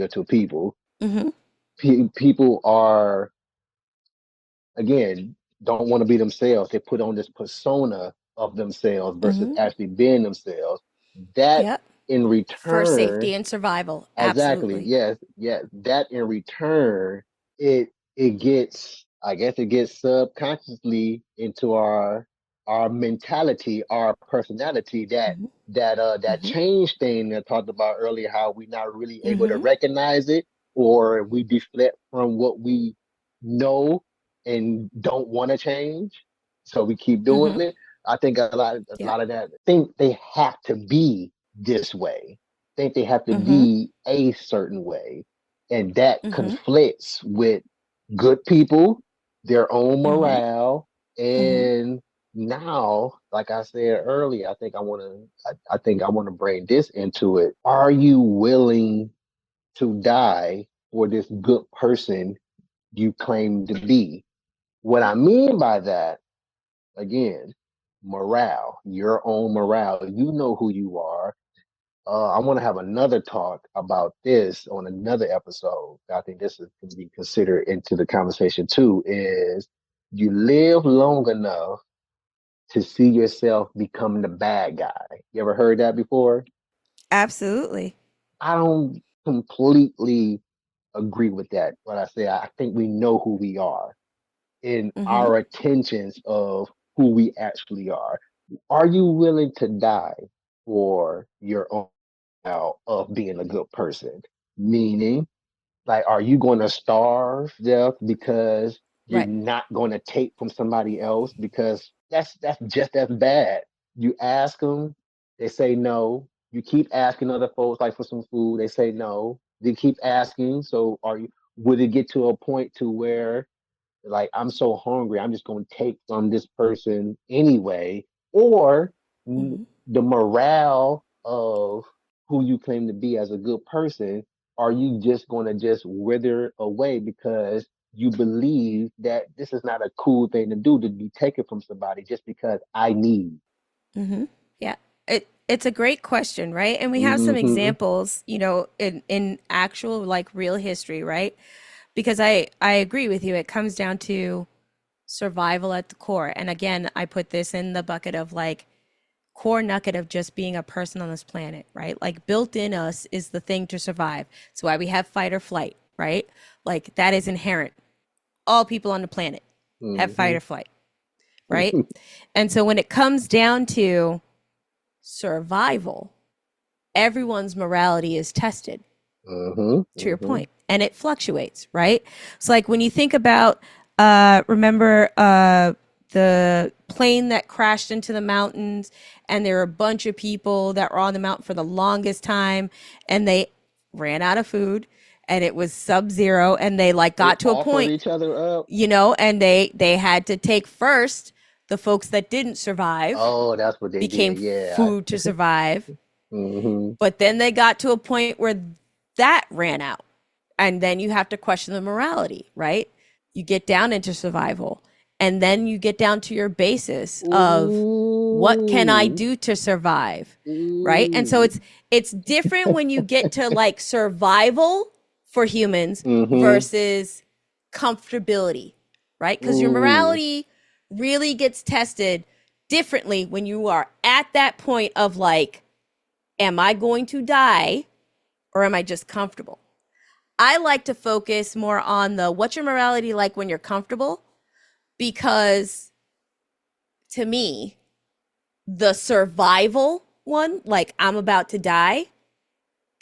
to people. Mm-hmm. People are, again, don't want to be themselves. They put on this persona of themselves versus Mm-hmm. actually being themselves. That Yep. in For return, safety and survival. exactly, Absolutely. yes, yes, that in return, it gets, I guess it gets subconsciously into our mentality, our personality, that Mm-hmm. that Mm-hmm. change thing that I talked about earlier, how we're not really able to Mm-hmm. recognize it, or we deflect from what we know and don't want to change. So we keep doing Mm-hmm. it. I think a Yep. lot of that think they have to be this way, think they have to Mm-hmm. be a certain way. And that Mm-hmm. conflicts with good people, their own Mm-hmm. morale. Mm-hmm. And now, like I said earlier, I think I want to bring this into it. Are you willing to die for this good person you claim to be? What I mean by that, again, morale, your own morale. You know who you are. I want to have another talk about this on another episode. I think this is can be considered into the conversation too. Is you live long enough to see yourself become the bad guy? You ever heard that before? Absolutely. I don't completely agree with that. What I say, I think we know who we are in Mm-hmm. our intentions of who we actually are. Are you willing to die for your own of being a good person? Meaning, like, are you going to starve death because you're Right. not going to take from somebody else? Because that's just as bad. You ask them, they say no. You keep asking other folks like for some food, they say no. They keep asking. So are you? Would it get to a point to where, like, I'm so hungry, I'm just going to take from this person anyway? Or Mm-hmm. the morale of who you claim to be as a good person, are you just going to just wither away because you believe that this is not a cool thing to do, to be taken from somebody just because I need? Mm-hmm. Yeah. It's a great question, right? And we have some Mm-hmm. examples, in actual like real history, right? Because I agree with you. It comes down to survival at the core. And again, I put this in the bucket of like core nugget of just being a person on this planet, right? Like built in us is the thing to survive. That's why we have fight or flight, right? Like that is inherent. All people on the planet have fight Mm-hmm. or flight, right? And so when it comes down to survival, everyone's morality is tested, Mm-hmm. to your Mm-hmm. point, and it fluctuates, right? So like when you think about remember the plane that crashed into the mountains, and there were a bunch of people that were on the mountain for the longest time, and they ran out of food, and it was sub-zero, and they like They got to a offered point, each other up. and they had to take first the folks that didn't survive, Oh, that's what they became did. Yeah. food to survive. Mm-hmm. But then they got to a point where that ran out. And then you have to question the morality, right? You get down into survival. And then you get down to your basis of what can I Ooh. do to survive? Right? And so Ooh. it's different when you get to like survival for humans Mm-hmm. versus comfortability, right? Because your Ooh. morality really gets tested differently when you are at that point of like, am I going to die or am I just comfortable? I like to focus more on the what's your morality like when you're comfortable, because to me, the survival one, like I'm about to die,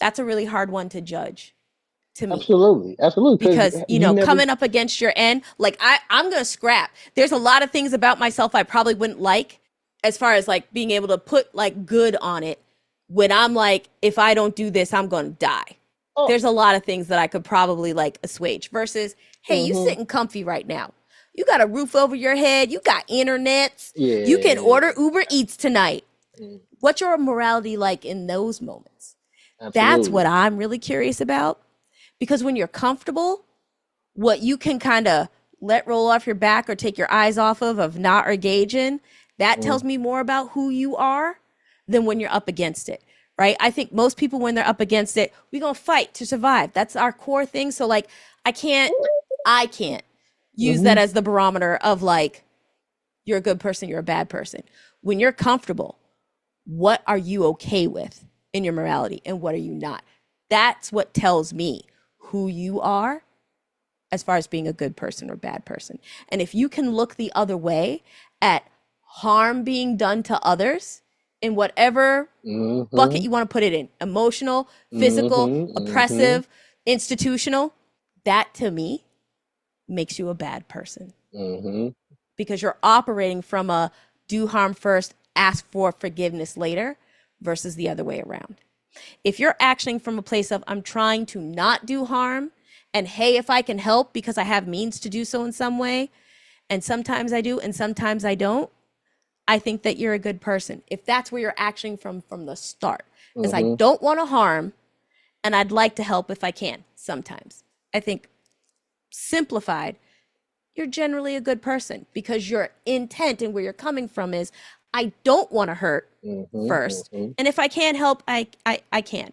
that's a really hard one to judge to me. Absolutely. Absolutely. Because Because, you never. coming up against your end, like I'm going to scrap. There's a lot of things about myself I probably wouldn't like, as far as like being able to put like good on it, when I'm like, if I don't do this, I'm going to die. Oh. There's a lot of things that I could probably like assuage versus, hey, you Mm-hmm. sitting comfy right now. You got a roof over your head. You got internet. You can Yeah. order Uber Eats tonight. What's your morality like in those moments? That's what Absolutely. I'm really curious about. Because when you're comfortable, what you can kind of let roll off your back or take your eyes off of not engaging, that tells Mm. me more about who you are than when you're up against it. right? I think most people, when they're up against it, we gonna fight to survive. That's our core thing. So like, I can't, I can't use that Mm-hmm. as the barometer of like, you're a good person, you're a bad person. When you're comfortable, what are you okay with in your morality and what are you not? That's what tells me who you are as far as being a good person or bad person. And if you can look the other way at harm being done to others in whatever bucket Mm-hmm. you want to put it in, emotional, physical, Mm-hmm. Mm-hmm. oppressive, institutional, that to me makes you a bad person Mm-hmm. because you're operating from a do harm first, ask for forgiveness later versus the other way around. If you're acting from a place of I'm trying to not do harm and hey, if I can help because I have means to do so in some way, and sometimes I do and sometimes I don't, I think that you're a good person. If that's where you're acting from the start, is I Mm-hmm. don't want to harm and I'd like to help if I can sometimes. I think simplified, you're generally a good person because your intent and where you're coming from is I don't want to hurt first. Mm-hmm. And if I can help, I can.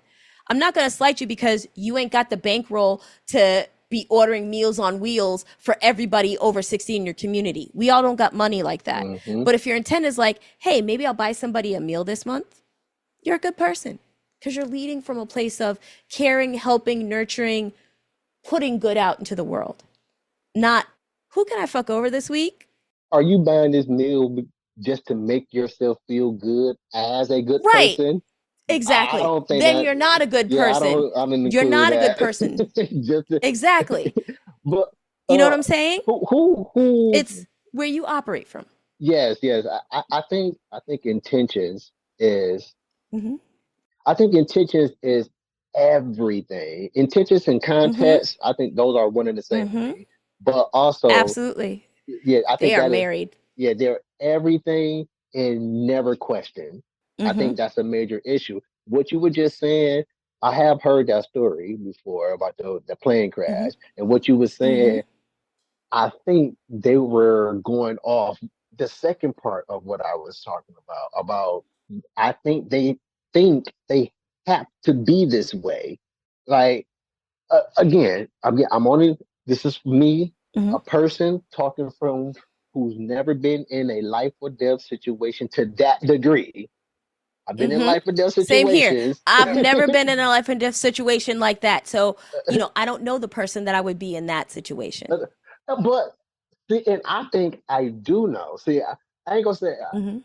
I'm not going to slight you because you ain't got the bankroll to be ordering meals on wheels for everybody over 60 in your community. We all don't got money like that. Mm-hmm. But if your intent is like, hey, maybe I'll buy somebody a meal this month, you're a good person because you're leading from a place of caring, helping, nurturing, putting good out into the world. Not who can I fuck over this week? Are you buying this meal just to make yourself feel good as a good Right. person? I Exactly. don't think Then that. you're not a good Yeah, person. I don't You're include not a good that. person. Just to, Exactly. but You know what I'm saying? who? It's where you operate from. Yes, yes. I think intentions is Mm-hmm. I think intentions is everything. Intentions and Mm-hmm. context, I think those are one and the same Mm-hmm. thing. But also, Absolutely. yeah, I They think are that is, married. yeah, they're everything and never question. I Mm-hmm. think that's a major issue. What you were just saying, I have heard that story before about the plane Mm-hmm. crash. And what you were Mm-hmm. saying, I think they were going off the second part of what I was talking about I think they have to be this way. Like again, I'm only this is me, Mm-hmm. a person talking from who's never been in a life or death situation to that degree. I've been in Mm-hmm. life or death Same here. situations. I've never been in a life and death situation like that. So, I don't know the person that I would be in that situation. But see, and I think I do know. See, I ain't gonna say Mm-hmm.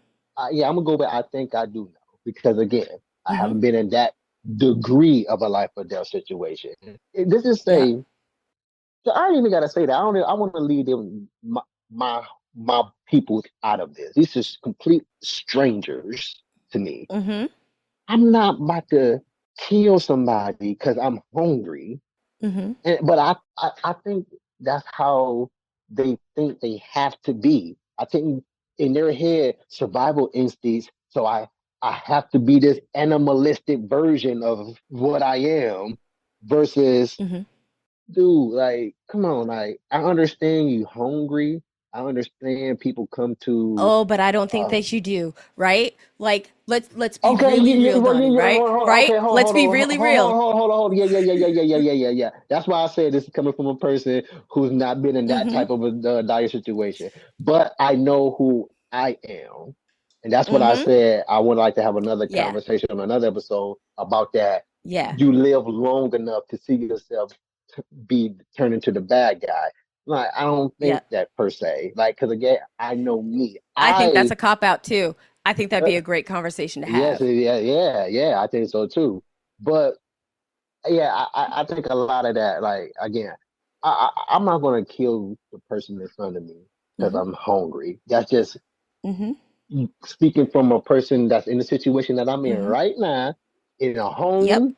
yeah, I'm gonna go back. I think I do know because again, I Mm-hmm. haven't been in that degree of a life or death situation. This is Yep. say, so I ain't even gotta say that. I want to leave them my my people out of this. These are complete strangers to me. Mm-hmm. I'm not about to kill somebody because I'm hungry. Mm-hmm. But I think that's how they think they have to be. I think in their head, survival instincts. So I have to be this animalistic version of what I am versus, Mm-hmm. dude, like, come on, like, I understand you hungry. I understand people come to, Oh, but I don't think uh, that you do, right? Like let's be okay, really real, well, Donnie, right? Right? okay, Let's be really real. yeah, yeah. That's why I said this is coming from a person who's not been in that Mm-hmm. type of a dire situation. But I know who I am, and that's what I Mm-hmm. said. I would like to have another Yeah. conversation on another episode about that. Yeah. You live long enough to see yourself be turned into the bad guy. Like I don't think Yeah. that per se. Like because again, I know me. I think that's a cop out too. I think that'd Uh, be a great conversation to yes, have. yeah. I think so too. But yeah, I think a lot of that. Like again, I'm not gonna kill the person in front of me because Mm-hmm. I'm hungry. That's just Mm-hmm. speaking from a person that's in the situation that I'm in Mm-hmm. right now, in a Yep. home,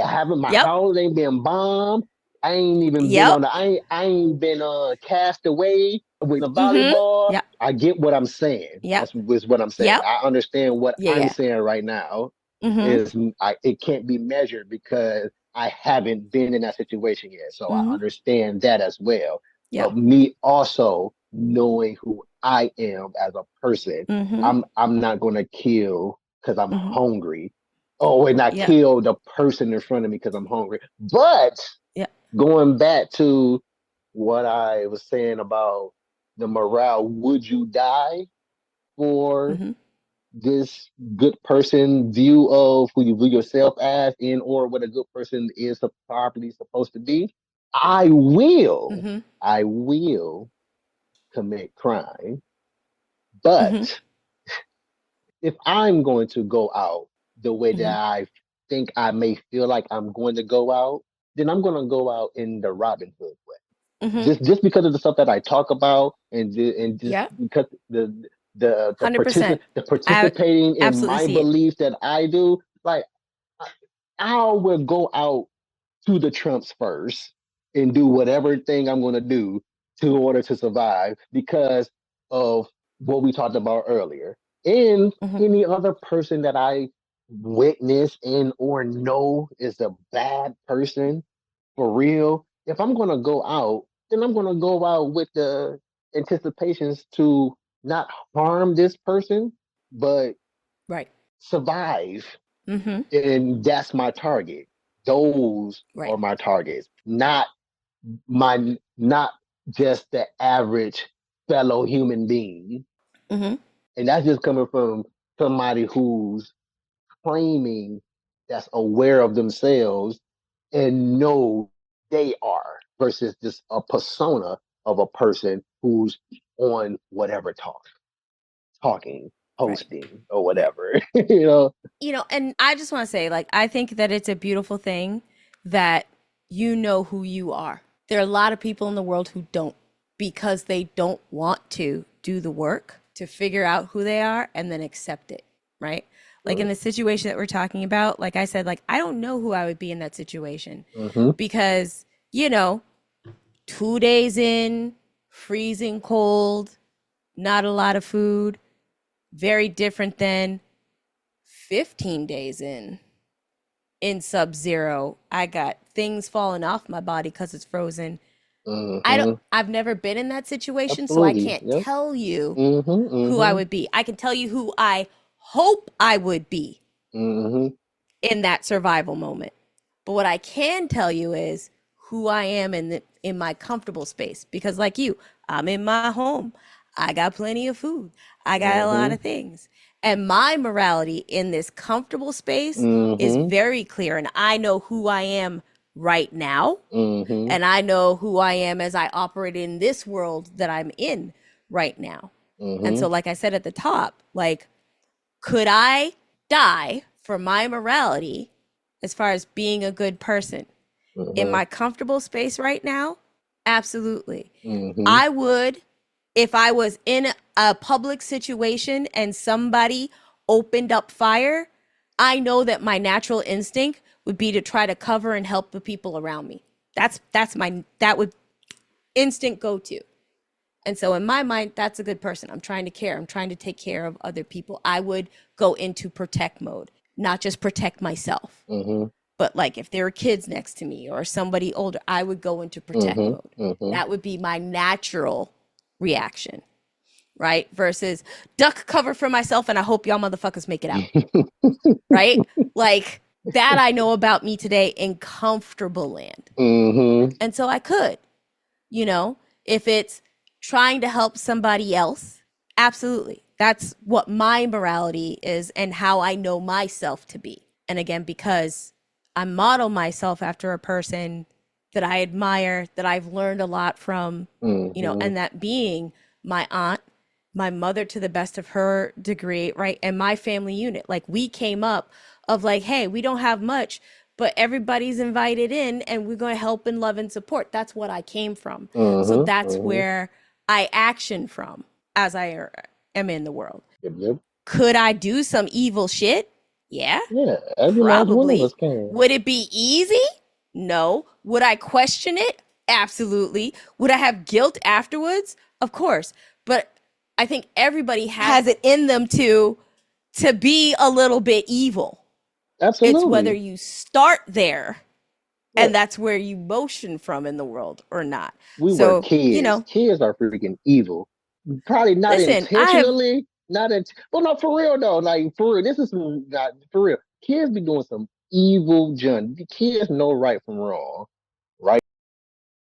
having my Yep. house ain't been bombed. I ain't even been on Yep. the. I ain't been cast away with a Mm-hmm. volleyball. Yep. I get what I'm saying. Yep. That's is what I'm saying. Yep. I understand what Yeah. I'm Yeah. saying right now. Mm-hmm. Is it can't be measured because I haven't been in that situation yet. So I Mm-hmm. understand that as well. Yeah. But me also knowing who I am as a person, Mm-hmm. I'm not gonna kill because I'm Mm-hmm. hungry. oh, and I Yeah. kill the person in front of me because I'm hungry. But Yeah. going back to what I was saying about the morale, would you die for Mm-hmm. this good person view of who you view yourself as in or what a good person is properly supposed to be? I will. Mm-hmm. I will commit crime. Mm-hmm. But if I'm going to go out the way that Mm-hmm. I think I may feel like I'm going to go out, then I'm going to go out in the Robin Hood way. Mm-hmm. Just because of the stuff that I talk about, and just Yeah. because $100%. the I participating in absolutely my see it. beliefs that I do, like I will go out to the Trumps first and do whatever thing I'm going to do to order to survive because of what we talked about earlier. And Mm-hmm. any other person that I witness and or know is a bad person for real. If I'm going to go out, then I'm going to go out with the anticipations to not harm this person, but Right. survive, Mm-hmm. and that's my target. Those Right. are my targets, not just the average fellow human being. Mm-hmm. And that's just coming from somebody who's claiming that's aware of themselves and know they are versus just a persona of a person who's on whatever talking, Right. posting, or Right. whatever. you know. And I just want to say, like, I think that it's a beautiful thing that you know who you are. There are a lot of people in the world who don't because they don't want to do the work to figure out who they are and then accept it, right? Like in the situation that we're talking about, like I said, like I don't know who I would be in that situation Mm-hmm. because, you know, 2 days in, freezing cold, not a lot of food, very different than 15 days in sub zero. I got things falling off my body because it's frozen. Mm-hmm. I've never been in that situation, so I Absolutely. can't Yep. tell you Mm-hmm. who I Mm-hmm. would be. I can tell you who I hope I would be Mm-hmm. in that survival moment. But what I can tell you is who I am in my comfortable space because like you, I'm in my home. I got plenty of food. I got a lot Mm-hmm. of things. And my morality in this comfortable space is Mm-hmm. very clear and I know who I am right now Mm-hmm. and I know who I am as I operate in this world that I'm in right now. And Mm-hmm. so like I said at the top, like could I die for my morality as far as being a good person in Mm-hmm. my comfortable space right now? Absolutely. Mm-hmm. I would, if I was in a public situation and somebody opened up fire, I know that my natural instinct would be to try to cover and help the people around me. That would instinct go to. And so in my mind, that's a good person. I'm trying to care. I'm trying to take care of other people. I would go into protect mode, not just protect myself, Mm-hmm. but like if there were kids next to me or somebody older, I would go into protect Mm-hmm. mode. Mm-hmm. That would be my natural reaction, right? Versus duck cover for myself and I hope y'all motherfuckers make it out, right? Like that I know about me today in comfortable land. mm-hmm. And so I could. You know, if it's trying to help somebody else, absolutely. That's what my morality is and how I know myself to be. And again, because I model myself after a person that I admire, that I've learned a lot from, Mm-hmm. and that being my aunt, my mother to the best of her degree, right? And my family unit. Like we came up of like, hey, we don't have much, but everybody's invited in and we're going to help and love and support. That's what I came from. So Mm-hmm. that's Mm-hmm. where I action from as I am in the world. Yep, yep. Could I do some evil shit? Yeah, Yeah, every last one of probably. us can. Would it be easy? No. Would I question it? Absolutely. Would I have guilt afterwards? Of course. But I think everybody has it in them to be a little bit evil. It's whether Absolutely. you start there and Look, that's where you motion from in the world or not. we were So, kids. Kids are freaking evil. Probably not listen, I have intentionally, not in, well, no, for real though. Like for real, this is not for real. Kids be doing some evil junk. The kids know right from wrong.